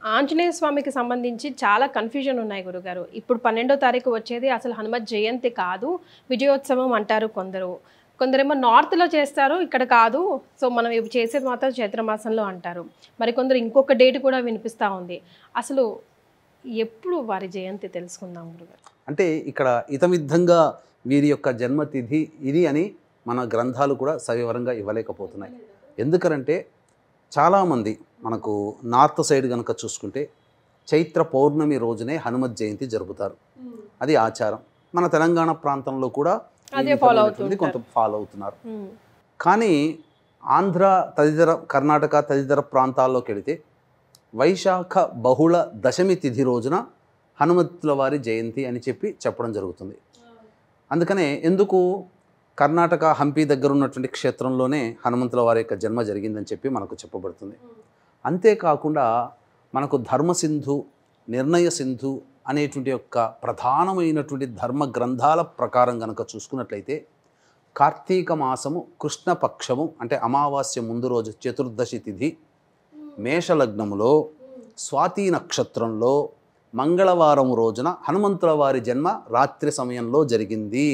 ఆంజనేయ స్వామికి సంబంధించి చాలా కన్‌ఫ్యూజన్ ఉన్నాయి గురుగారు. ఇప్పుడు 12వ తారీఖు వచ్చేది అసలు హనుమత్ జయంతి కాదు. విజయోత్సవం అంటారు కొందరు. కొందరేమో నార్త్‌లో చేస్తారు. ఇక్కడ కాదు. సో, మనం ఇవి చేసేది మాత్రం చైత్ర మాసంలో అంటారు. మరికొందరు ఇంకొక డేట్ కూడా వినిపిస్తా ఉంది. అసలు ఎప్పుడు వారి జయంతి తెలుసుకుందాం గురుగారు. అంటే ఇక్కడ ఇతమిద్ధంగా వీరి యొక్క జన్మతిథి ఇది అని మన గ్రంథాలు కూడా సవివరంగా ఇవ్వలేకపోతున్నాయి. ఎందుకనంటే చాలామంది మనకు నార్త్ సైడ్ కనుక చూసుకుంటే చైత్ర పౌర్ణమి రోజునే హనుమత్ జయంతి జరుపుతారు. అది ఆచారం. మన తెలంగాణ ప్రాంతంలో కూడా అదే ఫాలో అవుతుంది. కొంత ఫాలో అవుతున్నారు. కానీ ఆంధ్ర తదితర కర్ణాటక తదితర ప్రాంతాల్లోకి వెళితే వైశాఖ బహుళ దశమి తిథి రోజున హనుమంతుల వారి జయంతి అని చెప్పడం జరుగుతుంది. అందుకనే ఎందుకు కర్ణాటక హంపి దగ్గర ఉన్నటువంటి క్షేత్రంలోనే హనుమంతుల వారి యొక్క జన్మ జరిగిందని చెప్పి మనకు చెప్పబడుతుంది. అంతేకాకుండా మనకు ధర్మసింధు, నిర్ణయ సింధు అనేటువంటి యొక్క ప్రధానమైనటువంటి ధర్మ గ్రంథాల ప్రకారం కనుక చూసుకున్నట్లయితే కార్తీక మాసము కృష్ణపక్షము అంటే అమావాస్య ముందు రోజు చతుర్దశి తిథి మేషలగ్నములో స్వాతి నక్షత్రంలో మంగళవారం రోజున హనుమంతుల వారి జన్మ రాత్రి సమయంలో జరిగింది.